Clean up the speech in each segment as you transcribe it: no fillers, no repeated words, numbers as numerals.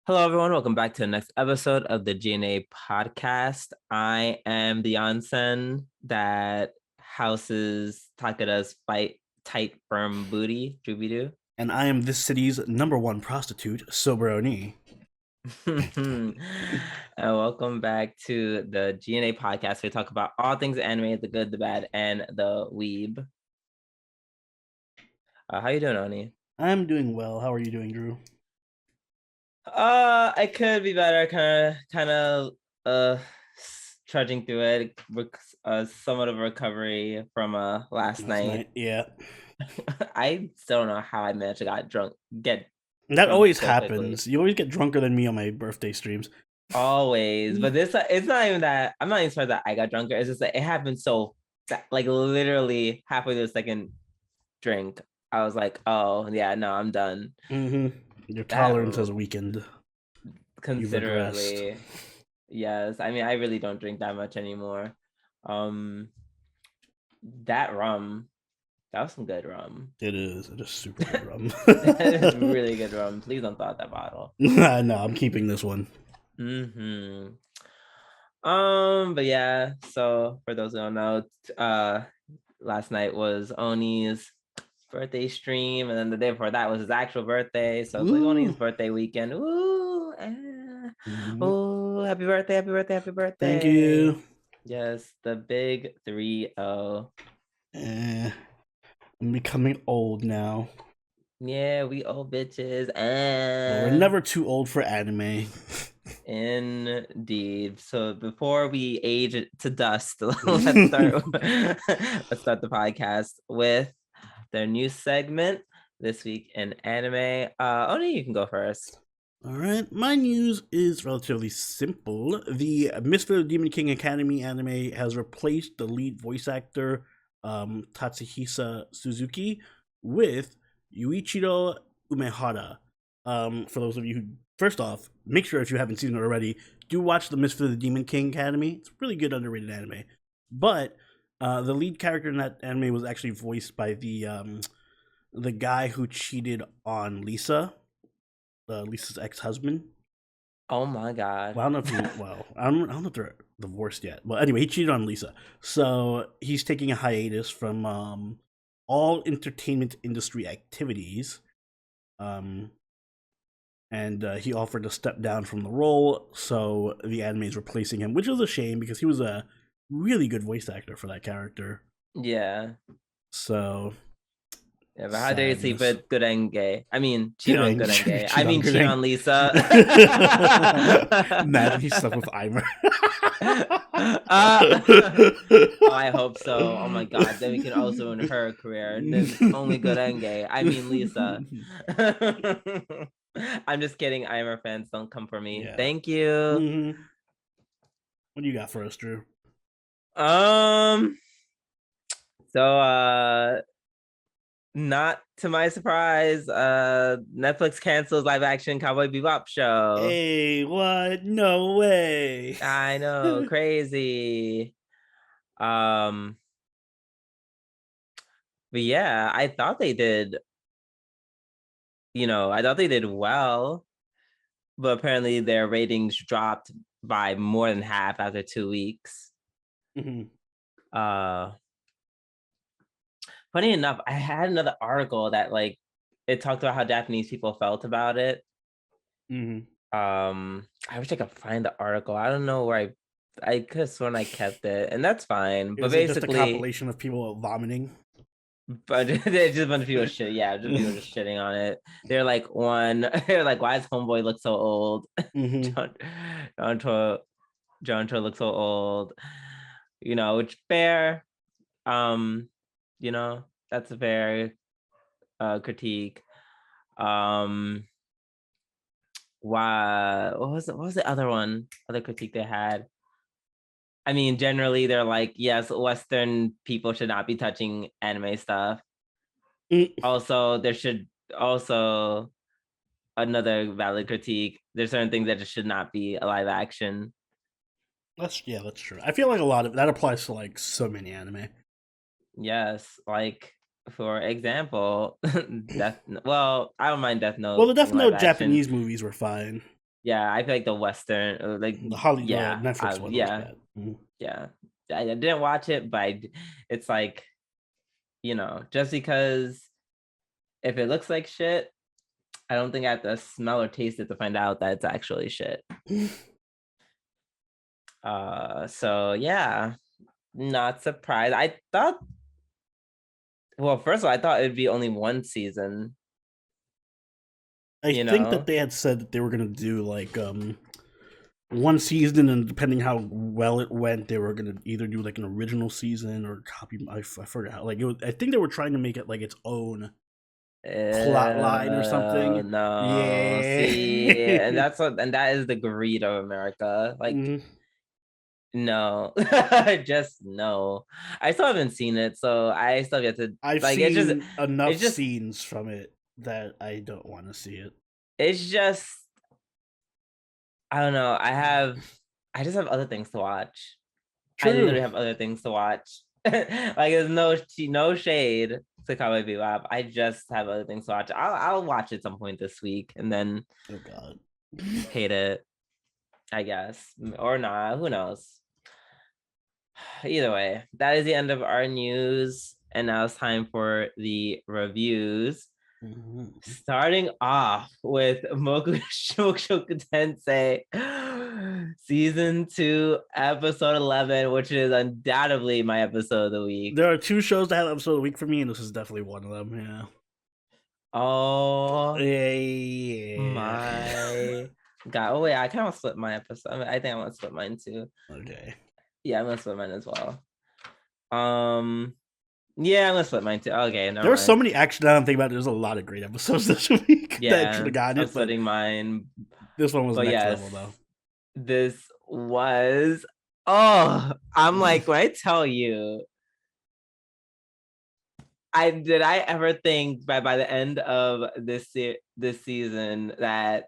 Hello, everyone. Welcome back to the next episode of the G&A Podcast. I am the onsen that houses Takada's fight tight firm booty, Jubidu. And I am this city's #1 prostitute, Soberoni. And welcome back to the G&A Podcast. We talk about all things anime, the good, the bad, and the weeb. How you doing, Oni? I'm doing well. How are you doing, Drew? I could be better. Kind of trudging through it. Somewhat of a recovery from last night. Yeah. I still don't know how I managed to get that drunk always so happens. quickly. You always get drunker than me on my birthday streams. Always, but it's not even that. I'm not even surprised that I got drunker. It's just that it happened so like literally halfway through the second drink. I was like, oh yeah, no, I'm done. Your tolerance has weakened considerably. Yes, I mean, I really don't drink that much anymore. That rum, that was some good rum. It is super good rum. It is really good rum. Please don't throw out that bottle. No, I'm keeping this one. But yeah, so for those who don't know, last night was Oni's birthday stream, and then the day before that was his actual birthday. So it's like Oni's birthday weekend. Ooh, oh, happy birthday, happy birthday, happy birthday. Thank you. Yes, the big 3-0. I'm becoming old now. Yeah, we old bitches. Well, we're never too old for anime. Indeed. So before we age it to dust, let's start the podcast with their new segment this week in anime. Oni, you can go first. All right, my news is relatively simple. The Misfit of Demon King Academy anime has replaced the lead voice actor Tatsuhisa Suzuki with Yuichiro Umehara. For those of you who, first off, make sure if you haven't seen it already, do watch the Misfit of the Demon King Academy. It's a really good underrated anime. But the lead character in that anime was actually voiced by the guy who cheated on Lisa. Lisa's ex-husband. Oh my god! Well, I don't know if I don't know if they're divorced yet. Well, anyway, he cheated on Lisa, so he's taking a hiatus from all entertainment industry activities. And he offered to step down from the role, so the anime is replacing him, which is a shame because he was a really good voice actor for that character. Yeah. So. Yeah, but how dare you sleep with Gurenge? I mean, cheat on Gurenge. I mean, cheat on Lisa. Imagine he slept with Eimer. Oh, I hope so. Oh my god, then we can also ruin her career. And then only Gurenge. I mean, Lisa. I'm just kidding. Eimer fans, don't come for me. Yeah. Thank you. What do you got for us, Drew? Not to my surprise, Netflix cancels live action Cowboy Bebop show. Hey, what? No way. I know, crazy. But yeah, I thought they did, well, but apparently their ratings dropped by more than half after 2 weeks. Funny enough, I had another article that it talked about how Japanese people felt about it. I wish I could find the article. I don't know where I could have sworn I kept it, and that's fine. But basically, just a compilation of people vomiting. But there's just a bunch of people just shitting on it. They're like, why does Homeboy look so old? John Cho looks so old. Which fair. That's a fair critique. Why? What was the other critique they had? I mean, generally they're like, yes, Western people should not be touching anime stuff. Also, there should also another valid critique. There's certain things that just should not be a live action. That's true. I feel like a lot of that applies to so many anime. Yes, for example, I don't mind Death Note. Well, the Death Note Japanese movies were fine. Yeah, I feel like the Western, like The Hollywood yeah, Netflix one was bad. yeah. I didn't watch it, but it's like, just because if it looks like shit, I don't think I have to smell or taste it to find out that it's actually shit. So yeah, not surprised. I thought, well, first of all, I thought it'd be only one season. I think that they had said that they were gonna do like one season, and depending how well it went, they were gonna either do like an original season or copy. I forgot how. Like I think they were trying to make it like its own plot line or something. No, Yeah. see, and that is the greed of America. Like, no, just no. I still haven't seen it, so I still get to. I've like, seen enough scenes from it that I don't want to see it. It's just, I don't know. I just have other things to watch. True. I literally have other things to watch. Like, there's no shade to Cowboy Bebop. I just have other things to watch. I'll watch it some point this week and then hate it, I guess, or not. Who knows? Either way, that is the end of our news, and now it's time for the reviews. Starting off with Mushoku Tensei season 2 episode 11, which is undoubtedly my episode of the week. There are 2 shows that have episode of the week for me, and this is definitely one of them. Yeah. Oh yeah. My God. Oh wait, I kind of split my episode. I think I want to split mine too. Okay. Yeah, I'm gonna split mine as well. Yeah, I'm gonna split mine too. Okay, there were so many action. I don't think about it. There's a lot of great episodes this week. Yeah, that should have gotten it. I'm splitting mine. This one was next level though. This was. Oh, I'm like, when I tell you, did I ever think by the end of this season that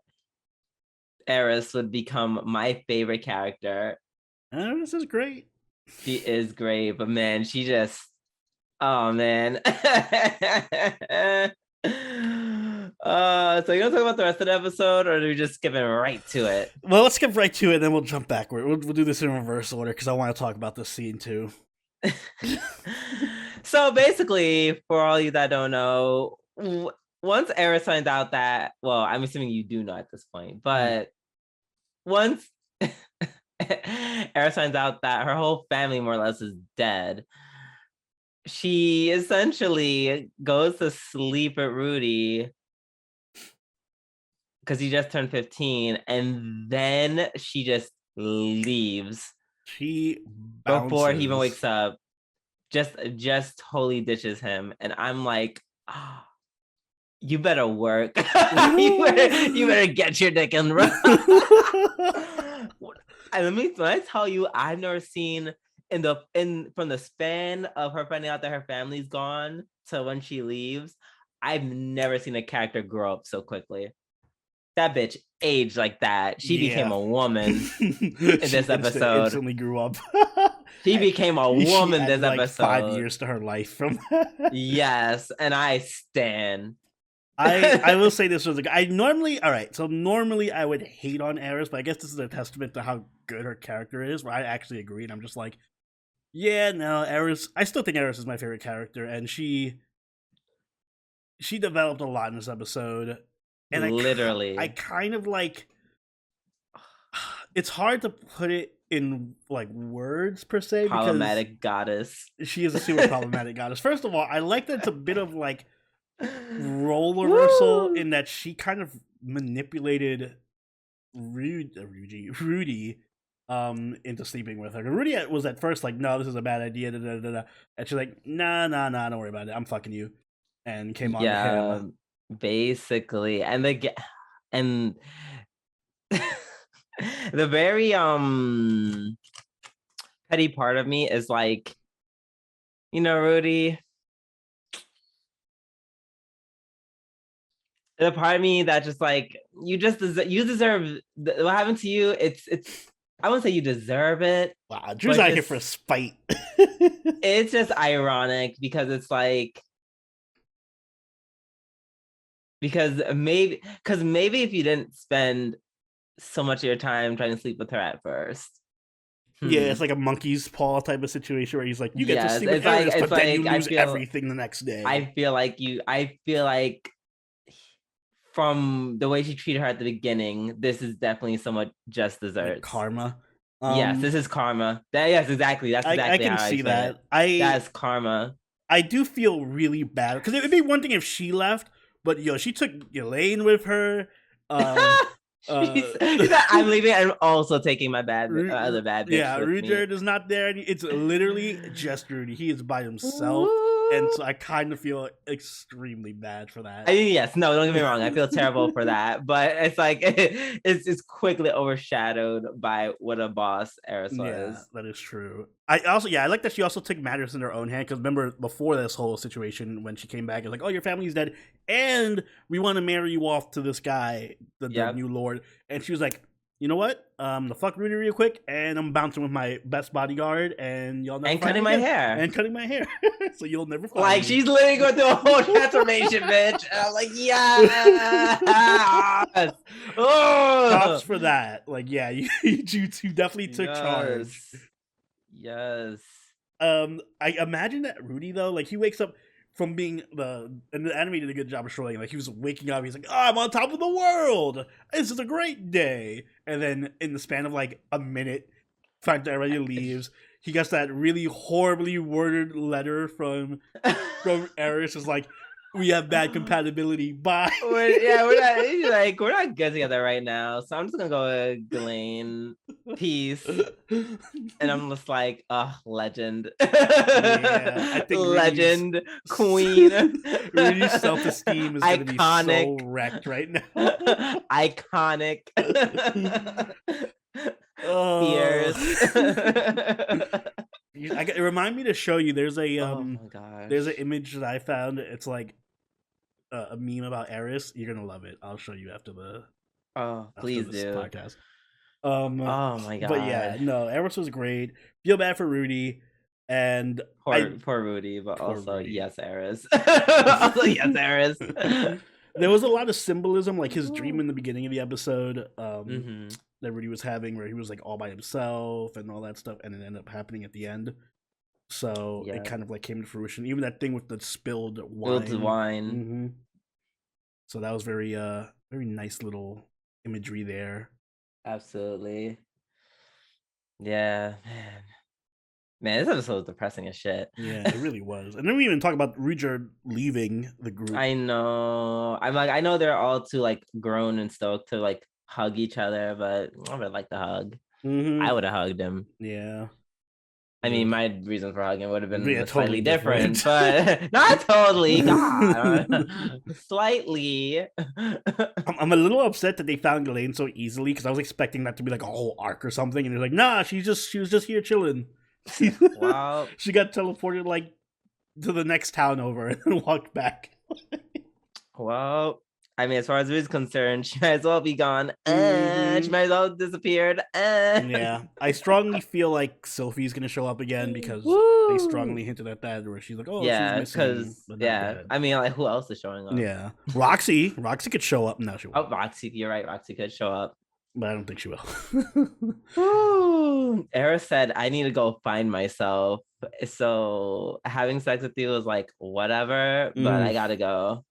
Eris would become my favorite character? Eris is great. She is great, but man, she just. Oh man. So you want to talk about the rest of the episode, or do we just skip it right to it? Well, let's skip right to it, then we'll jump backward. We'll do this in reverse order because I want to talk about this scene too. So basically, for all you that don't know, once Eris finds out that, well, I'm assuming you do know at this point, but once Eris finds out that her whole family more or less is dead, she essentially goes to sleep at Rudy because he just turned 15, and then she just leaves. She bounces. Before he even wakes up, just totally ditches him, and I'm like, oh, you better work. you better get your dick in run. When I tell you, I've never seen from the span of her finding out that her family's gone to when she leaves, I've never seen a character grow up so quickly. That bitch aged like that. She became a woman in this episode. Instantly grew up. She became a woman this episode. 5 years to her life from yes, and I stan. I will say this was normally I would hate on Eris, but I guess this is a testament to how good her character is, where I actually agree, and I'm just like, yeah, no, Eris, I still think Eris is my favorite character, and she developed a lot in this episode. And I kind of like, it's hard to put it in like words per se. Problematic goddess. She is a super problematic goddess. First of all, I like that it's a bit of like role reversal in that she kind of manipulated Rudy into sleeping with her. Rudy was at first like, no, this is a bad idea, and she's like, nah, don't worry about it, I'm fucking you, and came on to him. Basically, and the very petty part of me is like, Rudy, the part of me that just like, you deserve what happened to you. It's I wouldn't say you deserve it. Wow, Drew's out here for spite. It's just ironic because it's like, because maybe if you didn't spend so much of your time trying to sleep with her at first. Yeah, it's like a monkey's paw type of situation where he's like, you get to Yes, sleep with it's like- Eris, it's but then you like, I lose feel- everything the next day. I feel like from the way she treated her at the beginning, this is definitely somewhat just desserts. Like karma. Yes, this is karma. Yes, exactly. That's exactly I can how see I that. That's karma. I do feel really bad because it would be one thing if she left, but she took Elaine with her. I'm leaving and also taking my other bad bitch. Yeah, with Rudyard me. is not there. It's literally just Rudy. He is by himself. And so I kind of feel extremely bad for that. I mean, yes, no, don't get me wrong. I feel terrible for that, but it's like it's quickly overshadowed by what a boss Eris was. Yeah, that is true. I like that she also took matters in her own hand because remember before this whole situation when she came back, it's like, oh, your family's dead, and we want to marry you off to this guy, the new lord, and she was like, you know what? The fuck Rudy real quick, and I'm bouncing with my best bodyguard, and y'all never cutting my hair, so you'll never find like me. She's literally going through a whole transformation, bitch. And I'm like, yes, props for that. Like, yeah, you definitely took charge. Yes. I imagine that Rudy though, like he wakes up from being and the anime did a good job of showing, like he was waking up, he's like, oh, I'm on top of the world, this is a great day, and then in the span of like a minute, time to everybody leaves, he gets that really horribly worded letter from Eris, is like, we have bad compatibility, bye. We're not good together right now, so I'm just gonna go with Ghislaine, peace. And I'm just like, legend. Yeah, I think legend, queen. Rudy's self-esteem is gonna be so wrecked right now. Iconic. Fierce. It remind me to show you. There's an image that I found. It's like a meme about Eris. You're gonna love it. I'll show you after the please do podcast. Oh my god! But yeah, no, Eris was great. Feel bad for Rudy, and poor Rudy, but also Rudy. Yes, Eris. Also yes, Eris. There was a lot of symbolism, like his dream in the beginning of the episode, that Rudy was having, where he was like all by himself and all that stuff, and it ended up happening at the end. So it kind of like came to fruition. Even that thing with the spilled wine. Mm-hmm. So that was very very nice little imagery there. Absolutely. Yeah, man, this episode was depressing as shit. Yeah, it really was. And then we even talk about Rudyard leaving the group. I know. I'm like, I know they're all too like grown and stoked to like hug each other, but I would like to hug. Mm-hmm. I would have hugged him. Yeah. I mean, my reason for hugging would have been slightly different, but not totally. God, slightly. I'm a little upset that they found Elaine so easily because I was expecting that to be like a whole arc or something, and they're like, nah, she was just here chilling. Wow. She got teleported like to the next town over and then walked back. Well, I mean, as far as Rudy's concerned, she might as well be gone. She might as well have disappeared. Yeah, I strongly feel like Sophie's gonna show up again because they strongly hinted at that, where she's like, "Oh, yeah, she's missing." Yeah, I mean, like, who else is showing up? Yeah, Roxy could show up. No, she won't. Oh, Roxy, you're right. Roxy could show up, but I don't think she will. Eris said, "I need to go find myself." So having sex with you was like whatever, but I gotta go.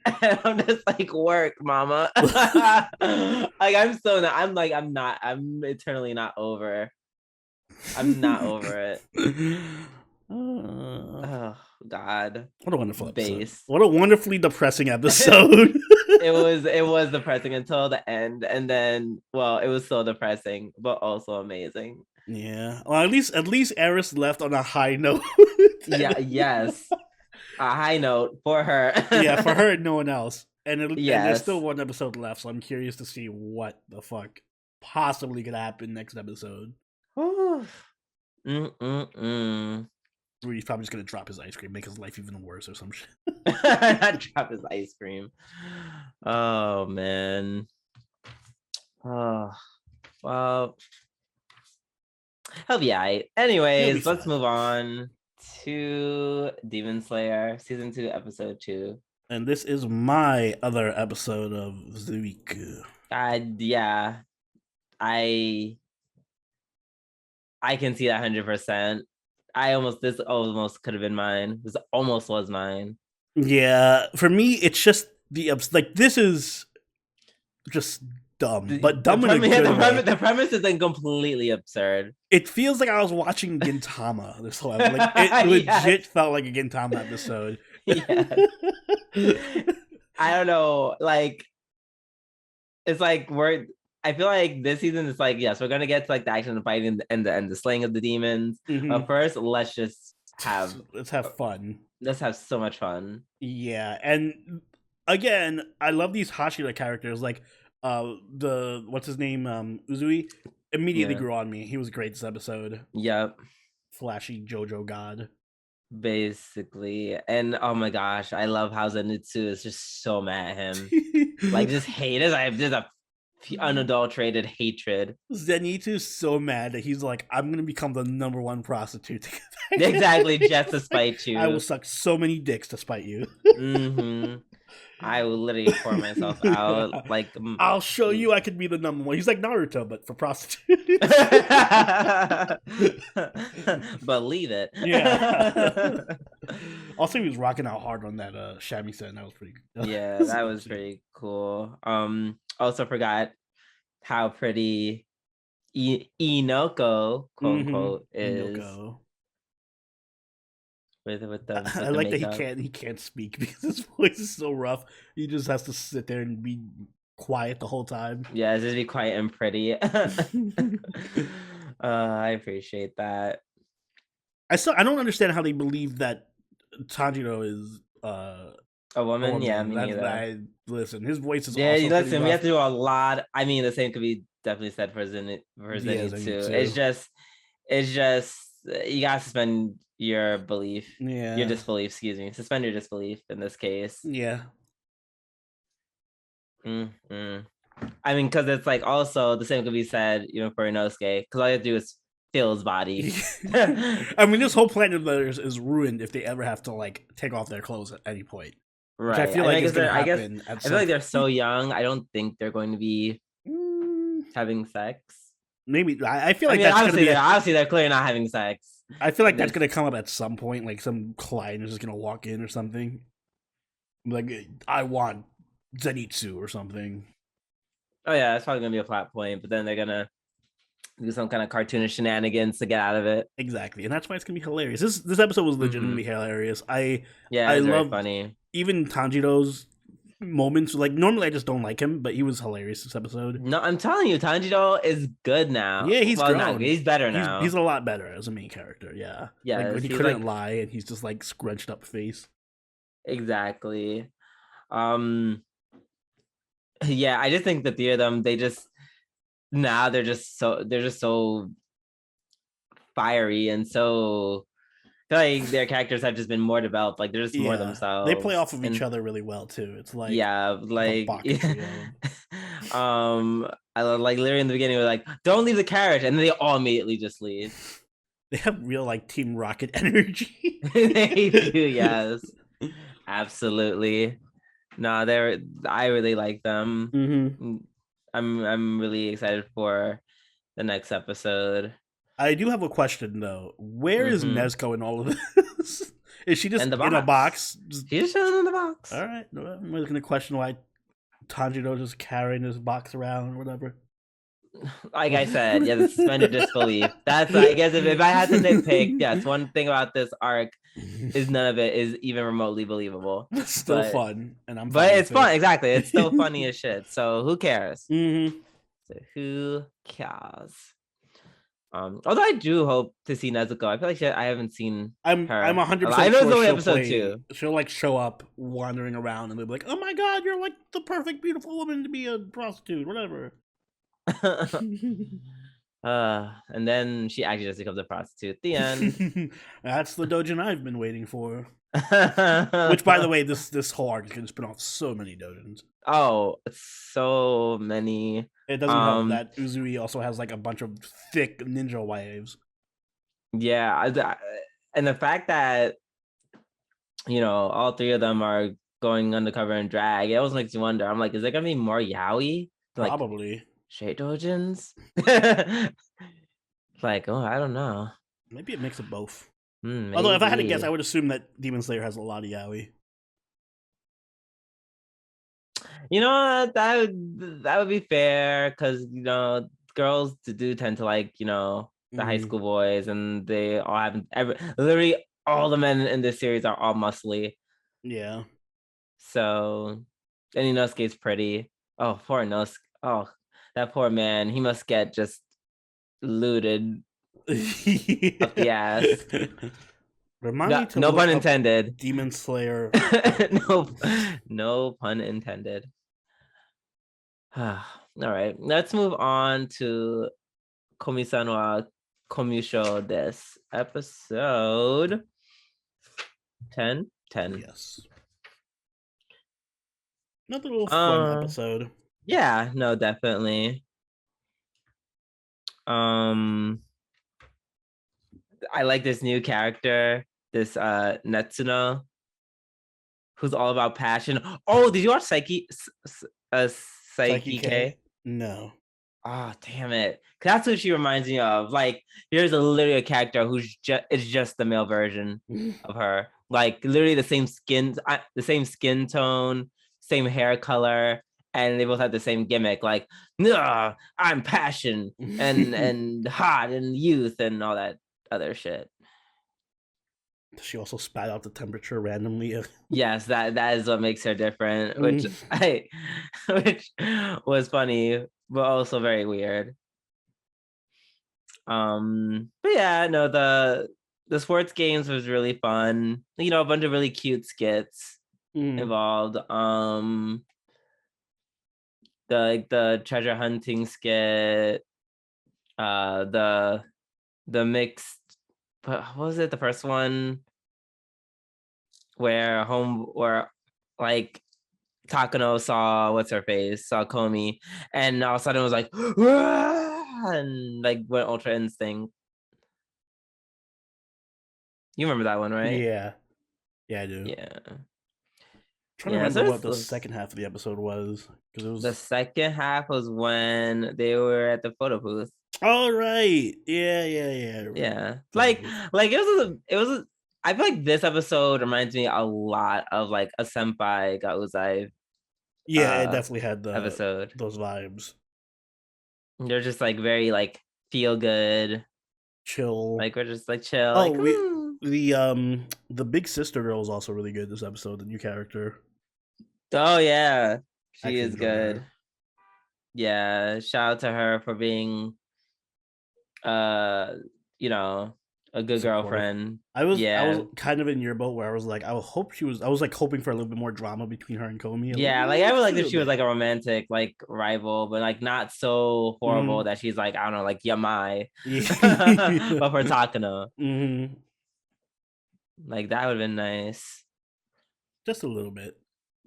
And I'm just like, work, mama. Like I'm eternally not over. I'm not over it. Oh God. What a wonderful episode. What a wonderfully depressing episode. It was depressing until the end, and then it was so depressing, but also amazing. Yeah. Well, at least Eris left on a high note. Yeah, yes. A high note for her. Yeah, for her and no one else. And there's still one episode left, so I'm curious to see what the fuck possibly could happen next episode. Rudy's probably just gonna drop his ice cream, make his life even worse or some shit. Not drop his ice cream. Oh man. Oh well. He'll be alright. Anyways, let's move on to Demon Slayer season 2 episode 2. And this is my other episode of the week. Yeah, I can see that 100%. This almost could have been mine. This almost was mine. Yeah, for me, it's just this is just dumb, but dumb in a good way. The premise is then completely absurd. It feels like I was watching Gintama this whole episode. Like it legit felt like a Gintama episode. Yes. I don't know. Like, it's like I feel like this season is like, yes, we're gonna get to like the action and fighting and the slaying of the demons. But first, let's have fun. Let's have so much fun. Yeah, and again, I love these Hashira characters. Like, what's his name, Uzui, immediately grew on me. He was great this episode. Yep. Flashy JoJo god. Basically, and oh my gosh, I love how Zenitsu is just so mad at him. Like, just hate. There's a unadulterated hatred. Zenitsu's so mad that he's like, I'm gonna become the #1 prostitute. Exactly, just to spite you. I will suck so many dicks to spite you. I will literally pour myself out. Like, I'll show you I could be the #1. He's like Naruto, but for prostitutes. Believe it. Yeah. Also, he was rocking out hard on that shamisen. That was pretty good. Yeah, that was pretty cool. Also forgot how pretty Inoko, quote unquote, is. Inoko. With the I like that he can't speak because his voice is so rough. He just has to sit there and be quiet the whole time. Yeah, just be quiet and pretty. I appreciate that. I don't understand how they believe that Tanjiro is a woman. Yeah, me neither. Listen, his voice is listen. We have to do a lot. I mean, the same could be definitely said for Zenitsu too. It's just you gotta suspend your belief. Yeah, your disbelief. Excuse me. Suspend your disbelief in this case. Yeah. I mean, because it's like also the same could be said, for Inosuke, because all you have to do is feel his body. I mean, this whole planet of theirs is ruined if they ever have to like take off their clothes at any point. Right. Which I feel like is going to happen. I feel like they're so young. I don't think they're going to be having sex. Maybe. I feel like that's obviously they're clearly not having sex. I feel like that's going to come up at some point. Like some client is just going to walk in or something. Like, I want Zenitsu or something. Oh yeah, that's probably going to be a plot point. But then they're going to do some kind of cartoonish shenanigans to get out of it. Exactly, and that's why it's gonna be hilarious. This episode was legitimately hilarious. I love funny. Even Tanjiro's moments. Like normally I just don't like him, but he was hilarious this episode. No, I'm telling you, Tanjiro is good now. Yeah, he's grown. He's better now. He's a lot better as a main character. Yeah, like when he couldn't lie and he's just like scrunched up face. Exactly. Yeah, I just think the three of them, they're just so fiery and so like their characters have just been more developed. Like they're just more themselves. They play off of each other really well too. It's like I like literally in the beginning we're like, don't leave the carriage, and then they all immediately just leave. They have real like Team Rocket energy. They do, yes. Absolutely. No, I really like them. I'm really excited for the next episode. I do have a question though. Where is Nezuko in all of this? Is she just in a box? She's chilling in the box. All right. I'm going to question why Tanjiro just carrying his box around or whatever. Like I said, the suspended disbelief. That's, I guess, if I had to nitpick, yes, one thing about this arc is none of it is even remotely believable. It's still fun, and I'm. But it's fun, exactly. It's still funny as shit. So who cares? So who cares? Although I do hope to see Nezuko. I feel like I haven't seen her. I'm 100%. I know it's only episode 2. She'll like show up wandering around, and they'll be like, "Oh my god, you're like the perfect, beautiful woman to be a prostitute, whatever." And then she actually just becomes a prostitute at the end. That's the doujin I've been waiting for. Which, by the way, this whole arc is going to spin off so many doujins. Oh, so many. It doesn't help that Uzui also has like a bunch of thick ninja wives. Yeah, and the fact that all 3 of them are going undercover in drag, it always makes you wonder. I'm like, is there gonna be more yaoi? Like Probably. straight doujins? Like, oh, I don't know. Maybe a mix of both. Maybe. Although, if I had to guess, I would assume that Demon Slayer has a lot of yaoi. You know, that would be fair because girls do tend to like the high school boys, and they all have literally all the men in this series are all muscly. Yeah. So, and Inosuke's pretty. Oh, poor Inosuke. Oh, that poor man. He must get just looted up the ass. Remind me to no look pun up intended. Demon Slayer. no pun intended. All right, let's move on to Komi-san wa Komusho desu. Episode 10. Yes. Another little fun episode. Yeah, no, definitely. I like this new character, this Netsuno, who's all about passion. Oh, did you watch Psyche K? No. Oh, damn it. That's what she reminds me of. Like, there's literally a character who's just the male version of her. Like, literally the same skin tone, same hair color, and they both have the same gimmick. Like, I'm passion and hot and youth and all that other shit. She also spat out the temperature randomly. Yes, that is what makes her different, which was funny, but also very weird. But yeah, no, the sports games was really fun. A bunch of really cute skits involved. The treasure hunting skit, the mixed. What was it? The first one where like Takano saw saw Komi, and all of a sudden it was like and like went Ultra Instinct. You remember that one, right? Yeah, I do. Yeah. Trying to remember what the second half of the episode was, because it was the second half was when they were at the photo booth. Oh right, yeah. Like it was. I feel like this episode reminds me a lot of like a Senpai got Uzai. Yeah, it definitely had those vibes. They're just like very like feel good, chill. Like we're just like chill. Oh, like, the big sister girl is also really good this episode. The new character. Oh yeah, she is good. Her. Yeah, shout out to her for being, a good girlfriend. I was kind of in your boat where I was like, I was hoping for a little bit more drama between her and Komi. Yeah, like I would like if she was like a romantic like rival, but like not so horrible that she's like, I don't know, like Yamai, but for Takano. Like that would have been nice. Just a little bit.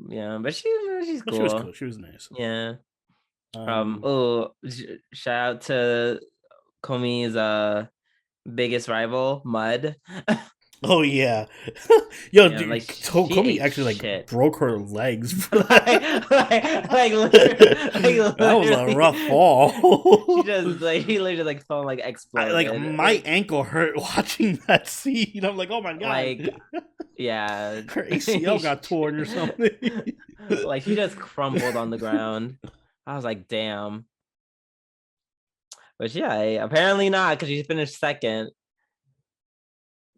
Yeah, but she's cool. She was cool. She was nice. Yeah. Shout out to Komi's biggest rival, Mud. Oh yeah, yo, dude, like Komi actually like broke her legs. That was a rough fall. He literally like fell like exploded. My ankle hurt watching that scene. I'm like, oh my god, like yeah, her ACL got torn or something. Like he just crumpled on the ground. I was like, damn. But yeah, apparently not, because she finished second.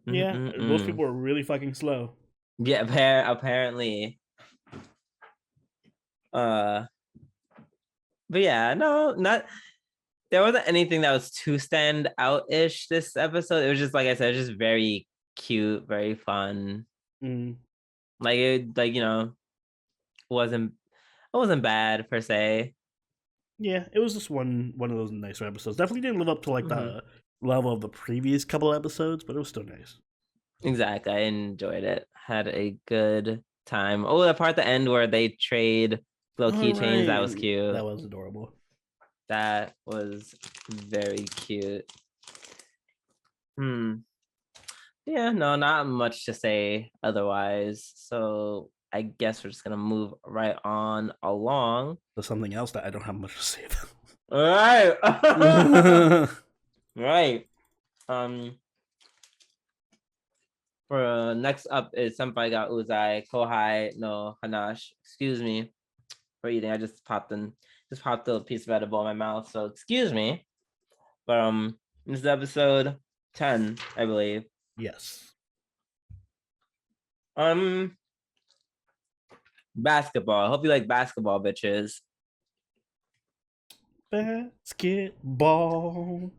Yeah, those people are really fucking slow. Yeah, apparently. But yeah, no, there wasn't anything that was too stand out-ish this episode. It was just, like I said, just very cute, very fun. Like it wasn't bad per se. Yeah, it was just one of those nicer episodes. Definitely didn't live up to like the level of the previous couple episodes, but it was still nice. Exactly. I enjoyed it. Had a good time. Oh, the part at the end where they trade little keychains, that was cute. That was adorable. That was very cute. Yeah, no, not much to say otherwise. So I guess we're just gonna move right on along. There's something else that I don't have much to say about. All right. Right. For next up is Senpai got Uzai Kohai no Hanash. Excuse me for eating. I just popped a piece of edible in my mouth, so excuse me. But this is episode 10, I believe. Yes. Basketball. I hope you like basketball, bitches. Basketball.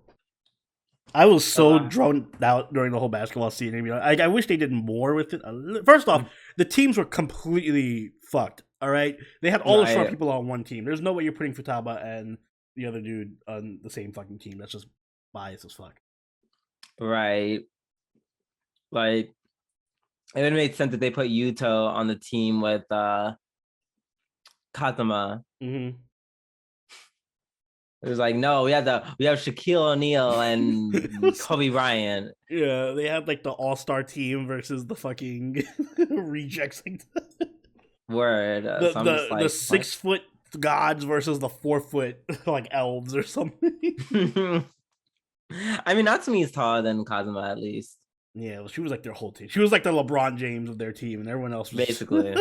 I was so drawn out during the whole basketball scene. You know, I wish they did more with it. First off, the teams were completely fucked. All right, they had all the short people on one team. There's no way you're putting Futaba and the other dude on the same fucking team. That's just biased as fuck. Right. Like, it would make sense that they put Yuto on the team with Kazuma. Mm-hmm. It was like, no, we have Shaquille O'Neal and Kobe Bryant. Yeah, they had like the all-star team versus the fucking rejects. Word. The like, 6-foot gods versus the 4-foot like elves or something. I mean, Natsumi's taller than Kazuma at least. Yeah, well, she was like their whole team. She was like the LeBron James of their team, and everyone else was basically.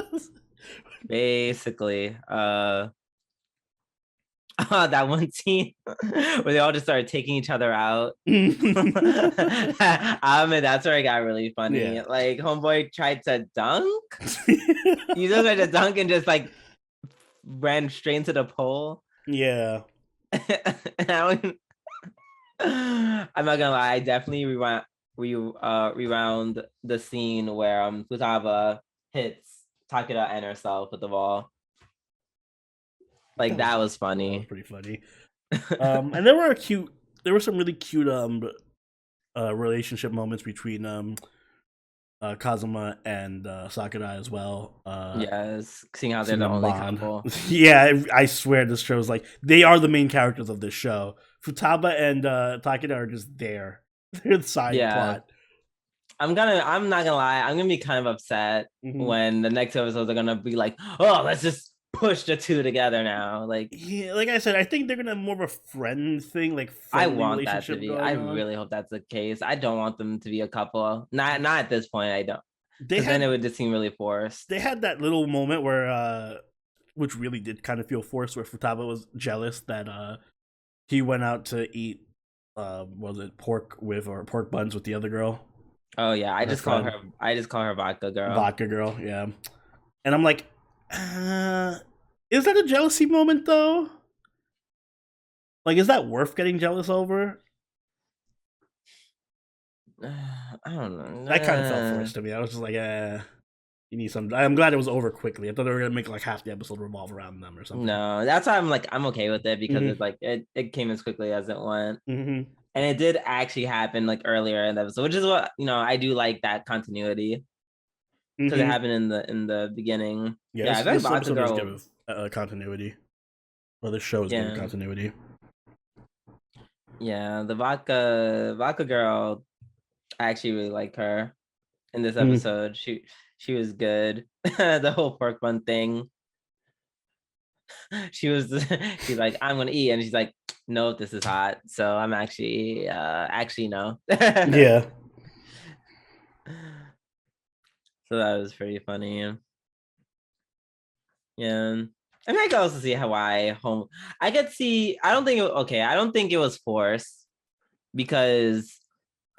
That one scene where they all just started taking each other out. I mean, that's where it got really funny. Yeah. Like, homeboy tried to dunk. He just tried to dunk and just like ran straight into the pole. Yeah. I'm not gonna lie, I definitely rewound the scene where Futaba hits Takeda and herself with the ball. Like, that was funny. That was pretty funny. And there were some really cute relationship moments between Kazuma and Sakura as well. Yes, seeing how they're the only couple. Yeah, I swear this show's like they are the main characters of this show. Futaba and Takeda are just there. They're the side plot. I'm not gonna lie, I'm gonna be kind of upset when the next episodes are gonna be like, oh, let's just push the two together now. Like, yeah, like I said, I think they're gonna have more of a friend thing. Like, I want that to be. I really hope that's the case. I don't want them to be a couple. Not at this point. I don't. Then it would just seem really forced. They had that little moment where, which really did kind of feel forced, where Futaba was jealous that he went out to eat, was it pork buns with the other girl? Oh yeah, I just call her vodka girl. Vodka girl, yeah. And I'm like, is that a jealousy moment though? Like, is that worth getting jealous over? I don't know. That kind of felt forced to me. I was just like, you need some. I'm glad it was over quickly. I thought they were gonna make like half the episode revolve around them or something. No, that's why I'm okay with it because it's like it came as quickly as it went, and it did actually happen like earlier in the episode, which is what I do like that continuity. Because it happened in the beginning. Yeah, this episode was given continuity. Well, this show is given continuity. Yeah, the vodka girl, I actually really like her in this episode. She was good. The whole pork bun thing. She's like, I'm gonna eat, and she's like, no, this is hot. So I'm actually no. Yeah. So that was pretty funny. Yeah. I mean, I could also see I could see, I don't think it was forced because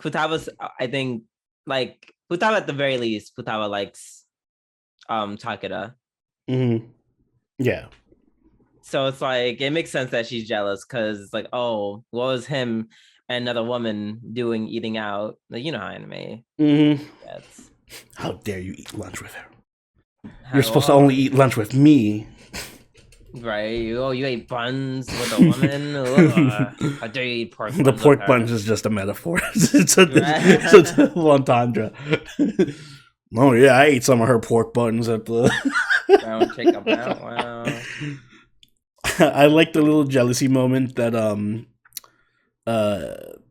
Futaba's, I think, like, Futaba at the very least, Futaba likes Takeda. Yeah. So it's like, it makes sense that she's jealous because it's like, oh, what was him and another woman doing eating out? Like, you know how anime gets. How dare you eat lunch with her? You're supposed to only eat lunch with me. Right. You ate buns with a woman? How dare you eat pork buns? The pork buns is just a metaphor. It's a entendre. Oh, yeah, I ate some of her pork buns at the... Brown chicken. Wow. I like the little jealousy moment that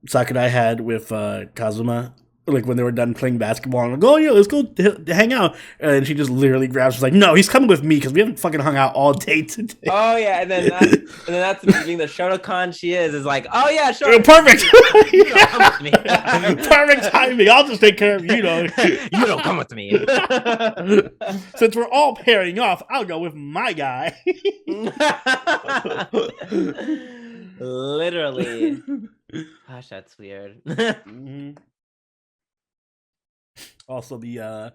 Sakurai had with Kazuma. like when they were done playing basketball, and like, oh yeah, let's go hang out. And she just literally grabs, she's like, no, he's coming with me because we haven't fucking hung out all day today. Oh yeah, and then that's being the Shotokan she is like, oh yeah, sure, perfect. You don't come with me. Perfect timing. I'll just take care of you. You don't come with me. Since we're all pairing off, I'll go with my guy. Literally. Gosh, that's weird. Also, the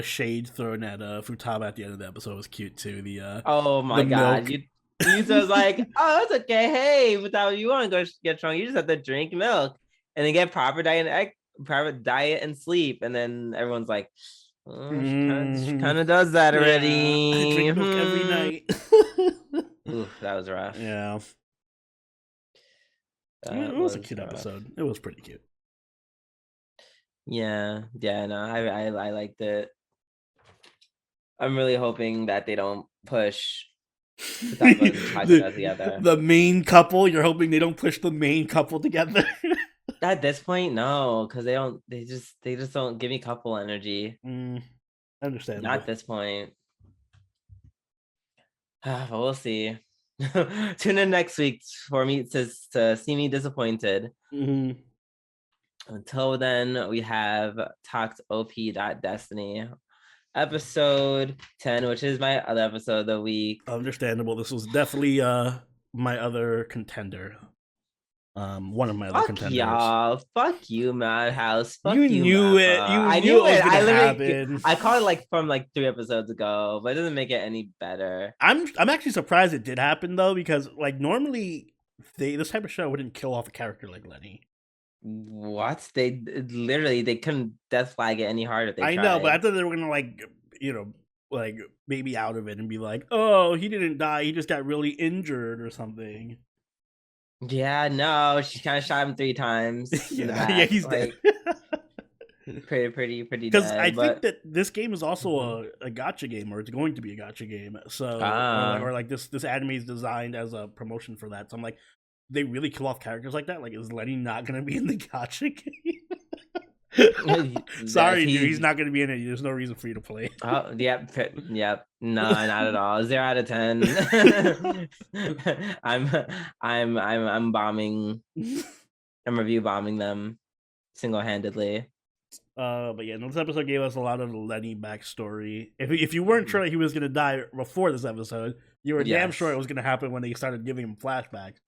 shade thrown at Futaba at the end of the episode was cute too. Oh my god, you was like, oh, it's okay. Hey, Futaba, you want to go get strong? You just have to drink milk and then get proper diet and sleep. And then everyone's like, oh, she kind of does that already. I drink milk every night. Oof, that was rough. Yeah. It was a cute episode. It was pretty cute. Yeah, no, I liked it. I'm really hoping that they don't push together. The main couple. You're hoping they don't push the main couple together. At this point, no, because they just don't give me couple energy. Understand. Not at this point. But we'll see. Tune in next week for me to see me disappointed. Until then, we have Takt op.Destiny episode 10, which is my other episode of the week. Understandable. This was definitely my other contender. One of my other contenders. Y'all. Fuck you, Madhouse. Fuck you. You knew it. I knew it. I called it from 3 episodes ago, but it doesn't make it any better. I'm actually surprised it did happen though, because normally this type of show wouldn't kill off a character like Lenny. What? They couldn't death flag it any harder if they tried. I know, but I thought they were gonna maybe out of it and be like, oh, he didn't die, he just got really injured or something. Yeah, no, she kind of shot him 3 times. Yeah, he's dead. pretty because I think that this game is also a gacha game, or it's going to be a gacha game. So or this anime is designed as a promotion for that. So I'm like, they really kill off characters like that? Like, is Lenny not going to be in the gacha game? Sorry, dude, he's not going to be in it. There's no reason for you to play. Oh, yep. No, not at all. 0 out of 10. I'm bombing. I'm review bombing them single-handedly. But yeah, this episode gave us a lot of Lenny backstory. If you weren't sure he was going to die before this episode, you were damn sure it was going to happen when they started giving him flashbacks.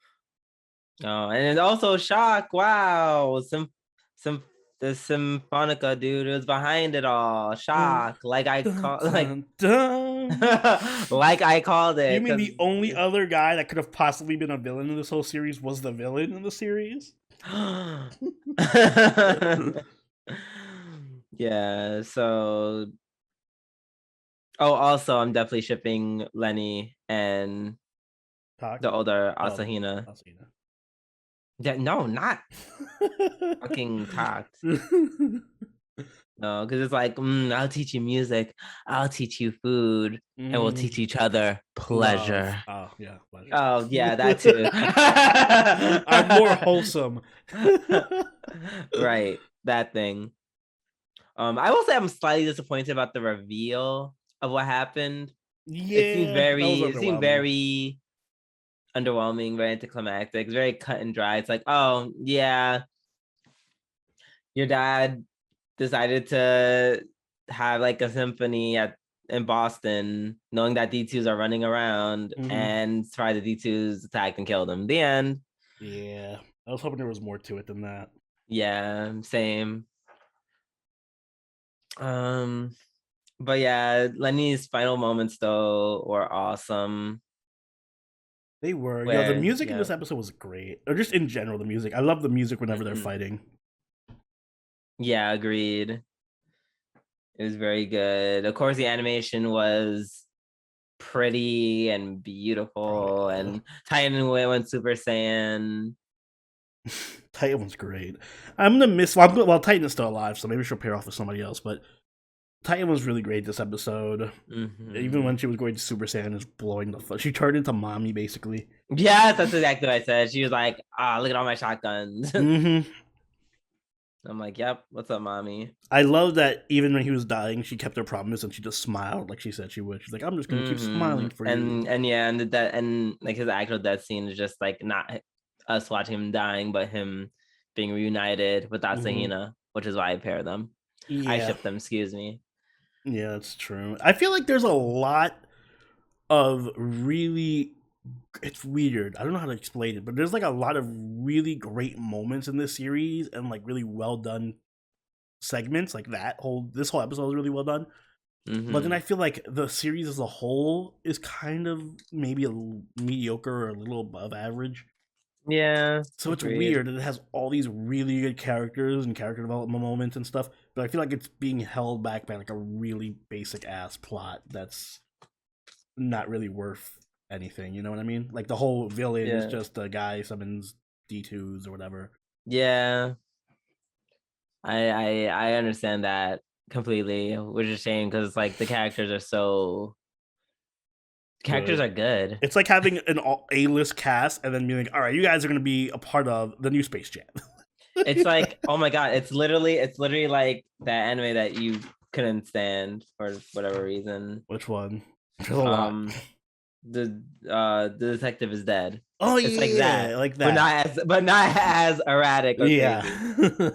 Oh, and also shock! Wow, the Symphonica dude was behind it all. Shock, like I called it. You mean the only other guy that could have possibly been a villain in this whole series was the villain in the series? Yeah. So. Oh, also, I'm definitely shipping Lenny and the older Asahina. Yeah, no, not fucking Takt. No, because it's like, I'll teach you music, I'll teach you food, and we'll teach each other pleasure. Oh, yeah, pleasure. Oh, yeah, that too. I'm more wholesome. Right, that thing. I will say I'm slightly disappointed about the reveal of what happened. Yeah, it seemed very underwhelming, very anticlimactic, very cut and dry. It's like, oh yeah, your dad decided to have like a symphony in Boston, knowing that D2s are running around, and try the D2s attacked and killed him. The end. Yeah, I was hoping there was more to it than that. Yeah, same. But yeah, Lenny's final moments though were awesome. They were. The music in this episode was great. Or just in general, the music. I love the music whenever they're fighting. Yeah, agreed. It was very good. Of course, the animation was pretty and beautiful, and Titan went Super Saiyan. Titan was great. I'm gonna miss. Well, Titan is still alive, so maybe she'll pair off with somebody else. But Titan was really great this episode. Even when she was going to Super Saiyan, just blowing the she turned into mommy basically. Yes, that's exactly what I said. She was like, look at all my shotguns. I'm like, yep, what's up, mommy? I love that even when he was dying, she kept her promise and she just smiled like she said she would. She's like, I'm just gonna keep smiling for you. And yeah, and that, and like his actual death scene is just like not us watching him dying, but him being reunited with Asahina, which is why I pair them. Yeah. I ship them, excuse me. Yeah, that's true. I feel like there's a lot of really, it's weird. I don't know how to explain it, but there's like a lot of really great moments in this series and like really well done segments. Like this whole episode is really well done. But then I feel like the series as a whole is kind of maybe a mediocre or a little above average. Yeah. So it's weird that it has all these really good characters and character development moments and stuff, but I feel like it's being held back by like a really basic ass plot that's not really worth anything. You know what I mean? Like the whole villain is just a guy summons D2s or whatever. Yeah. I understand that completely, which is a shame because like the characters are good. It's like having an A-list cast and then being like, all right, you guys are going to be a part of the new Space Jam. It's like, oh my god, it's literally like that anime that you couldn't stand for whatever reason. Which one? There's a lot. The detective is dead. Oh, it's like that, but not as erratic. Or crazy.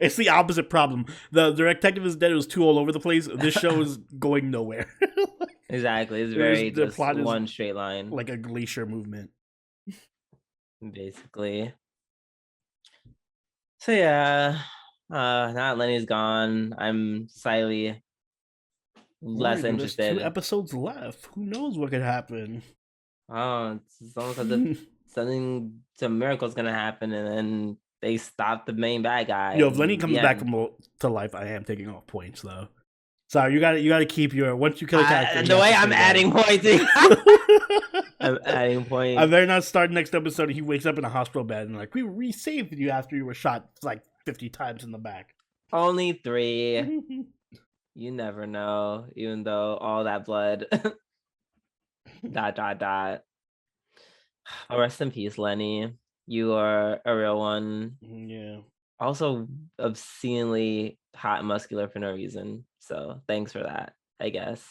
It's the opposite problem. The detective is dead. It was too all over the place. This show is going nowhere. Exactly, it's very the plot is one straight line, like a glacier movement, basically. So yeah, now that Lenny's gone, I'm slightly less interested. There's 2 episodes left. Who knows what could happen? Oh, it's almost as if some miracle's gonna happen, and then they stop the main bad guy. Yo, if Lenny comes back to life, I am taking off points though. Sorry, you got to keep your once you kill a character. The way I'm adding points. I'm adding points. I better not start next episode. He wakes up in a hospital bed and like we saved you after you were shot like 50 times in the back. Only 3. You never know. Even though all that blood. ... Rest in peace, Lenny. You are a real one. Yeah. Also obscenely hot and muscular for no reason. So thanks for that, I guess.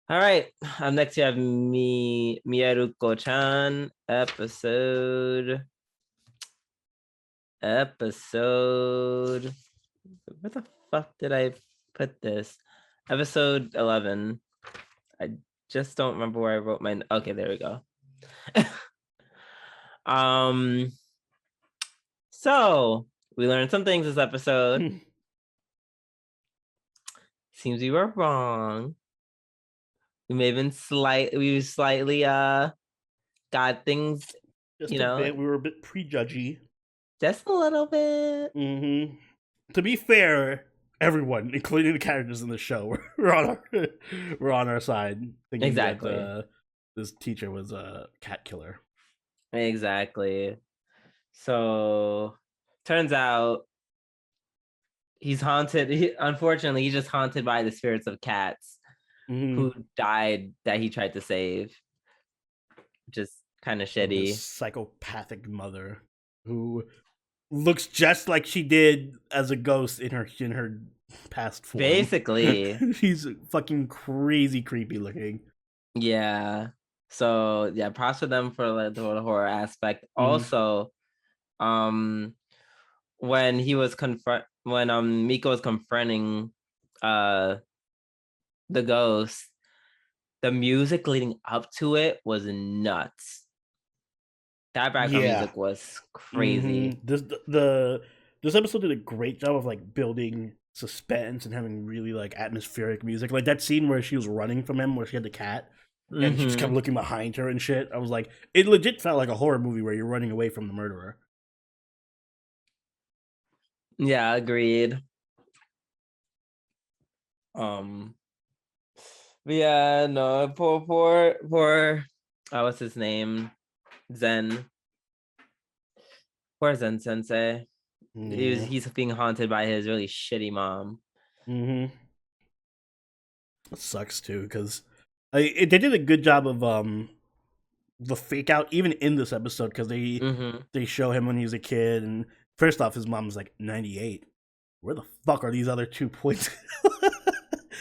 All right. Next you have Mieruko-chan episode. Where the fuck did I put this? Episode 11. I just don't remember where I wrote mine. Okay, there we go. So we learned some things this episode. Seems we were wrong. We may have been slightly got things, just a bit. We were a bit prejudgy. Just a little bit. To be fair, everyone, including the characters in the show, we're on our side. Thinking exactly. That, this teacher was a cat killer. Exactly. So turns out he's haunted. Unfortunately, he's just haunted by the spirits of cats who died that he tried to save. Just kind of shitty. This psychopathic mother who looks just like she did as a ghost in her past form. Basically. She's fucking crazy creepy looking. Yeah. So yeah, props for them for the horror aspect. Also, when Miko was confronting the ghost, the music leading up to it was nuts. That background music was crazy. This episode did a great job of like building suspense and having really like atmospheric music. Like that scene where she was running from him, where she had the cat, and she just kept looking behind her and shit. I was like, it legit felt like a horror movie where you're running away from the murderer. Yeah, agreed. But yeah, no, poor what's his name? Zen. Poor Zen Sensei. Yeah. He's being haunted by his really shitty mom. It sucks too, because they did a good job of the fake out even in this episode, because they show him when he was a kid and First off, his mom's like 98. Where the fuck are these other 2 points?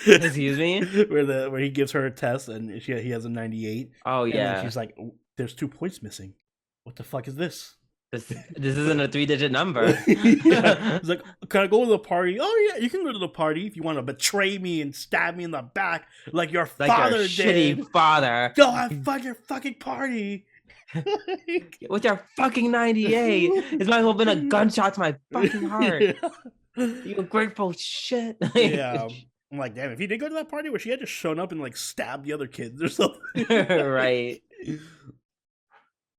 Excuse me? Where he gives her a test and he has a 98. Oh And yeah. then she's like, there's 2 points missing. What the fuck is this? This isn't a 3-digit number. He's like, can I go to the party? Oh yeah, you can go to the party if you want to betray me and stab me in the back like your father your did. Shitty father. Go have fun your fucking party. With your fucking 98. It might have been a gunshot to my fucking heart. You ungrateful shit. Yeah. I'm like, damn, if he did go to that party where she had just shown up and like stabbed the other kids or something. Right.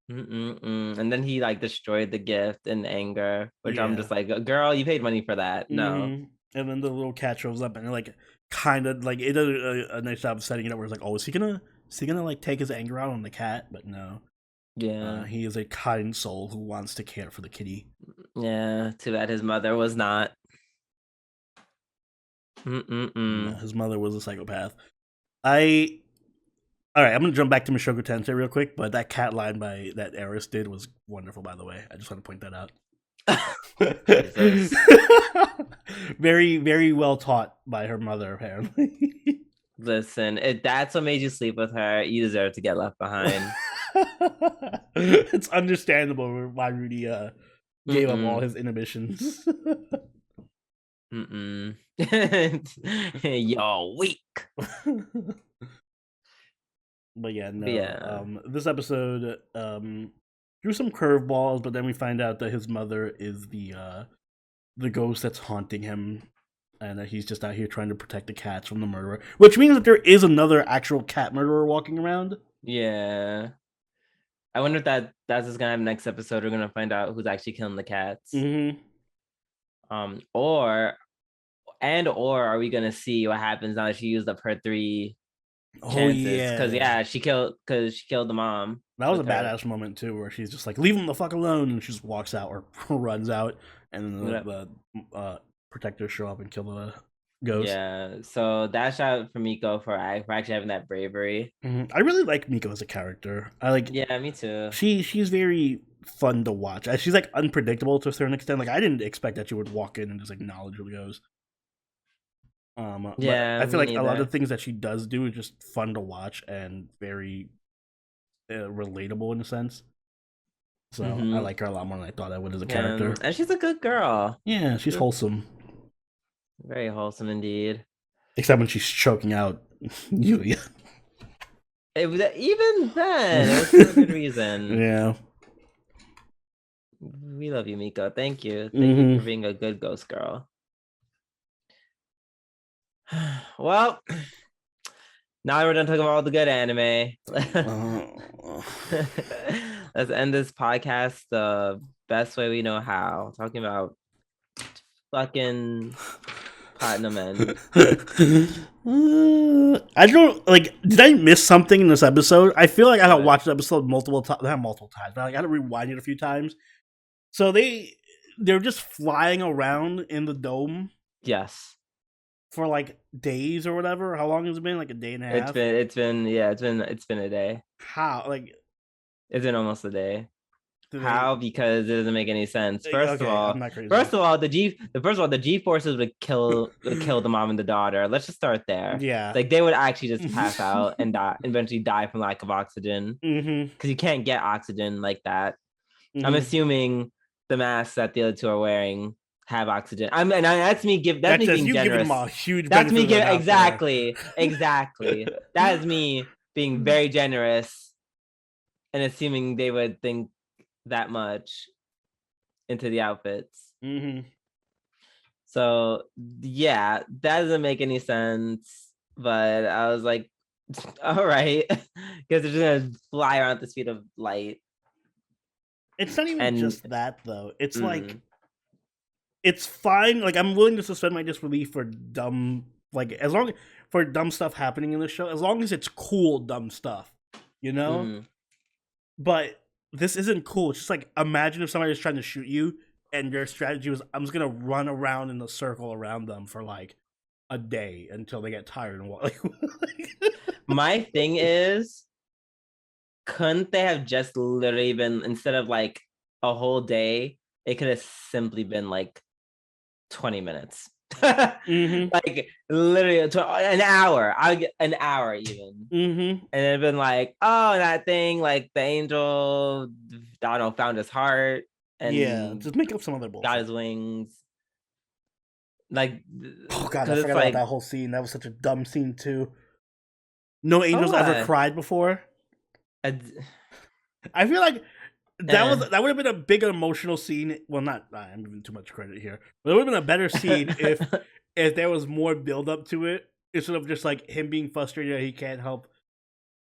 And then he like destroyed the gift in anger, which I'm just like, girl, you paid money for that. No. And then the little cat shows up and like kind of like it does a nice job of setting it up where it's like, oh, is he gonna like take his anger out on the cat? But no. Yeah. He is a kind soul who wants to care for the kitty. Yeah. Too bad his mother was not. No, his mother was a psychopath. All right, I'm gonna jump back to Mushoku Tensei real quick, but that cat line that Eris did was wonderful. By the way, I just want to point that out. Very, very well taught by her mother, apparently. Listen, if that's what made you sleep with her, you deserve to get left behind. It's understandable why Rudy gave up all his inhibitions. You're weak. But yeah, no. This episode threw some curveballs, but then we find out that his mother is the ghost that's haunting him, and that he's just out here trying to protect the cats from the murderer. Which means that there is another actual cat murderer walking around. Yeah. I wonder if that's just gonna happen next episode. We're gonna find out who's actually killing the cats. Or are we gonna see what happens now that she used up her 3 chances? Because she killed the mom. That was a badass moment too, where she's just like, "Leave him the fuck alone," and she just walks out or runs out, and then the protectors show up and kill the ghost. Yeah, so that shot for Miko for actually having that bravery. I really like Miko as a character. Yeah, me too. She's very fun to watch. She's like unpredictable to a certain extent. Like I didn't expect that she would walk in and just acknowledge who goes. Yeah, I feel like a lot of things that she does do is just fun to watch and very relatable in a sense. So I like her a lot more than I thought I would as a character. And she's a good girl. Yeah, she's wholesome. Very wholesome indeed. Except when she's choking out Yuya. Even then, it was for a good reason. Yeah. We love you, Miko. Thank you. Thank you for being a good ghost girl. Well, now we're done talking about all the good anime. Let's end this podcast the best way we know how. Talking about fucking platinum end. I don't did I miss something in this episode? I feel like I had watched the episode multiple times, but I got to rewind it a few times. So they're just flying around in the dome. Yes. For days or whatever. How long has it been? Like a day and a half? It's been a day. How? It's been almost a day. How? Because it doesn't make any sense. First of all, the G forces would kill the mom and the daughter. Let's just start there. Yeah. They would actually just pass out and eventually die from lack of oxygen. Because you can't get oxygen like that. I'm assuming the masks that the other two are wearing have oxygen. That's me being generous. Them a huge that's me giving exactly. That is me being very generous and assuming they would think that much into the outfits. So yeah, that doesn't make any sense. But I was like, all right, because they're just gonna fly around at the speed of light. It's not even just that though. It's it's fine. I'm willing to suspend my disbelief for dumb, for dumb stuff happening in the show, as long as it's cool, dumb stuff, you know? But this isn't cool. It's just imagine if somebody was trying to shoot you and their strategy was, I'm just going to run around in a circle around them for a day until they get tired and walk. My thing is, couldn't they have just literally been, instead of a whole day, it could have simply been like 20 minutes. Mm-hmm. Like literally an hour. I'll get an hour even. Mm-hmm. And it'd been like, oh, that thing, like the angel, I don't know, found his heart and just make up some other bullshit. got his wings. Like, oh god, I forgot about that whole scene. That was such a dumb scene too. No angels ever cried before. I feel like that would have been a bigger emotional scene. Well, I'm giving too much credit here, but it would have been a better scene if there was more build up to it instead of just like him being frustrated that he can't help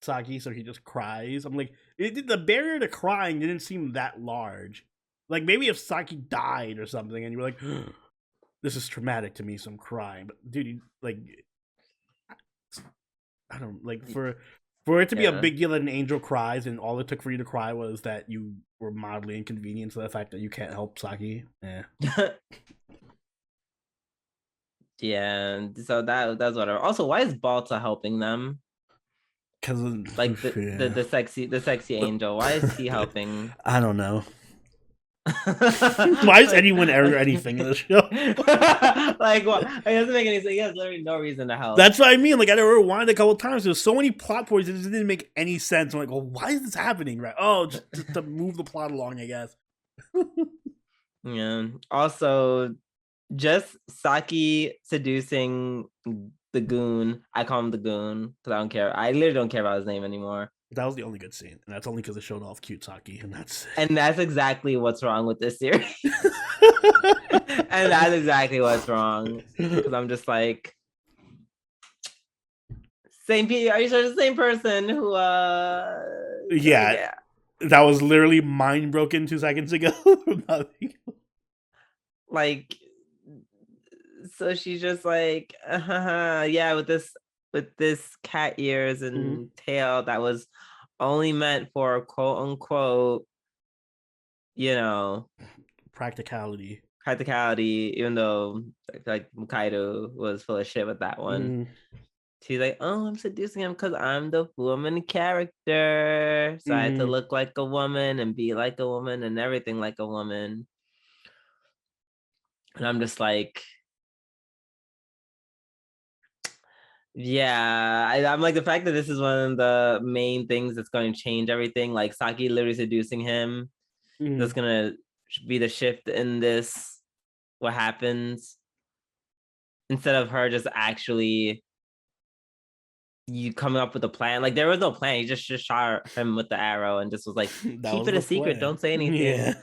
Saki, so he just cries. I'm like, the barrier to crying didn't seem that large. Like maybe if Saki died or something, and you were like, this is traumatic to me, so I'm crying. But dude, like, I don't like for it to be a big deal that an angel cries, and all it took for you to cry was that you were mildly inconvenienced by the fact that you can't help Saki. Yeah. Yeah. So that's whatever. Also, why is Balta helping them? Because like the sexy angel. Why is he helping? I don't know. Why is anyone ever anything in the show? Like, what? It doesn't make any sense. He has literally no reason to help. That's what I mean. Like, I rewound a couple times. There's so many plot points that it didn't make any sense. I'm like, well, why is this happening? Right? Oh, just to move the plot along, I guess. Yeah. Also, just Saki seducing the goon. I call him the goon because I don't care. I literally don't care about his name anymore. That was the only good scene, and that's only because it showed off cute Saki, and that's exactly what's wrong with this series. And that's exactly what's wrong because I'm just like, are you sure the same person who? Yeah, that was literally mind broken 2 seconds ago. Like, so she's just like, yeah, with this cat ears and tail that was only meant for quote unquote, practicality, even though like Mukaido was full of shit with that one. She's like, oh, I'm seducing him because I'm the woman character, so I had to look like a woman and be like a woman and everything like a woman. And I'm just like, yeah, I'm like, the fact that this is one of the main things that's going to change everything, like Saki literally seducing him, that's going to be the shift in this, what happens, instead of her just actually coming up with a plan. Like, there was no plan. He just shot him with the arrow and just was like, keep it a secret, don't say anything. Yeah.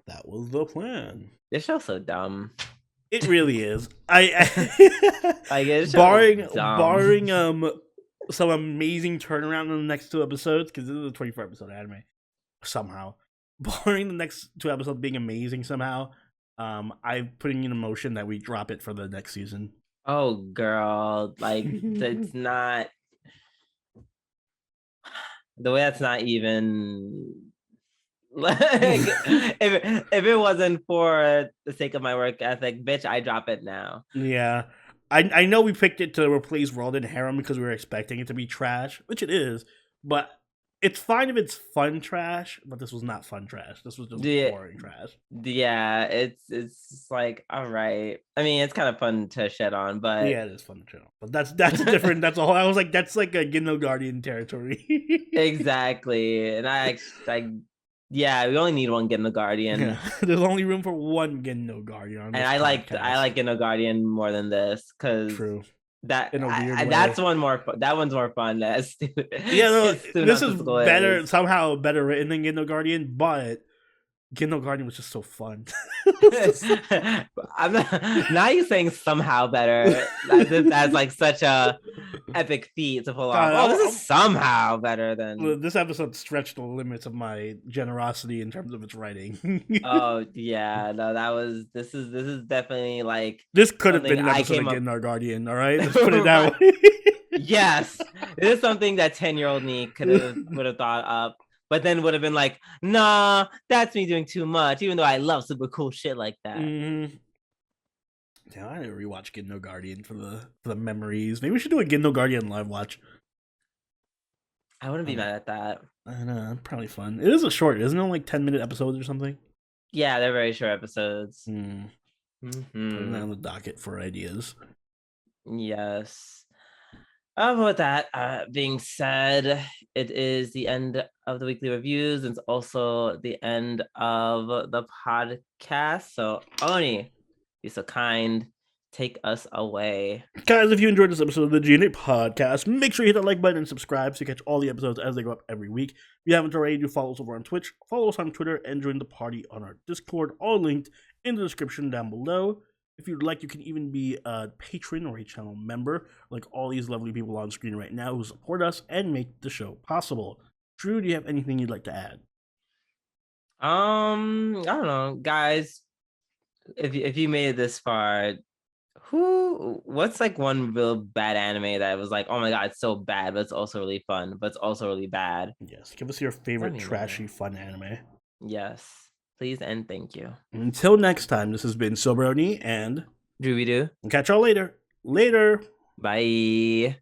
That was the plan. This show's so dumb. It really is. I barring some amazing turnaround in the next 2 episodes, because this is a 24 episode anime somehow. Barring the next 2 episodes being amazing somehow, I'm putting in a motion that we drop it for the next season. Oh girl, like it's not the way. That's not even. Like, if it wasn't for the sake of my work ethic, bitch, I drop it now. Yeah, I know we picked it to replace World and Harem because we were expecting it to be trash, which it is, but it's fine if it's fun trash. But this was not fun trash. This was just boring trash. Yeah, it's like, all right. I mean, it's kind of fun to shit on, but yeah, it is fun to shit on. But that's a different. That's a whole. I was like, that's like a Ginno Guardian territory. Exactly, and I yeah, we only need one Ginno Guardian. Yeah. There's only room for one Ginno Guardian. And I like Ginno Guardian more than this because that's one more. That one's more fun. That's stupid. Yeah, no, this is better. Somehow better written than Ginno Guardian, but Ginno Guardian was just so fun. I'm not. Now you're saying somehow better. That's like such a epic feat to pull off. This is somehow better than. This episode stretched the limits of my generosity in terms of its writing. Oh yeah, no, this is definitely like. This could have been an episode of Ginno Guardian. All right, let's put it that way. Yes, this is something that 10-year-old me would have thought up. But then would have been like, nah, that's me doing too much, even though I love super cool shit like that. Yeah, I need to rewatch Ginno Guardian for the memories. Maybe we should do a Ginno Guardian live watch. I wouldn't be mad at that. I know, probably fun. It is a short, isn't it? Like 10-minute episodes or something. Yeah, they're very short episodes. Put it on the docket for ideas. Yes. With that being said, it is the end of the weekly reviews. It's also the end of the podcast. So, Oni, be so kind. Take us away. Guys, if you enjoyed this episode of the G&A Podcast, make sure you hit that like button and subscribe so you catch all the episodes as they go up every week. If you haven't already, do follow us over on Twitch, follow us on Twitter, and join the party on our Discord, all linked in the description down below. If you'd like, you can even be a patron or a channel member, like all these lovely people on screen right now who support us and make the show possible. Drew, do you have anything you'd like to add? I don't know, guys. If you made it this far, what's like one real bad anime that was like, oh my god, it's so bad, but it's also really fun, but it's also really bad? Yes, give us your favorite trashy fun anime. Yes, please and thank you. Until next time, this has been Sobroni and Drooby-doo. Catch y'all later. Later. Bye.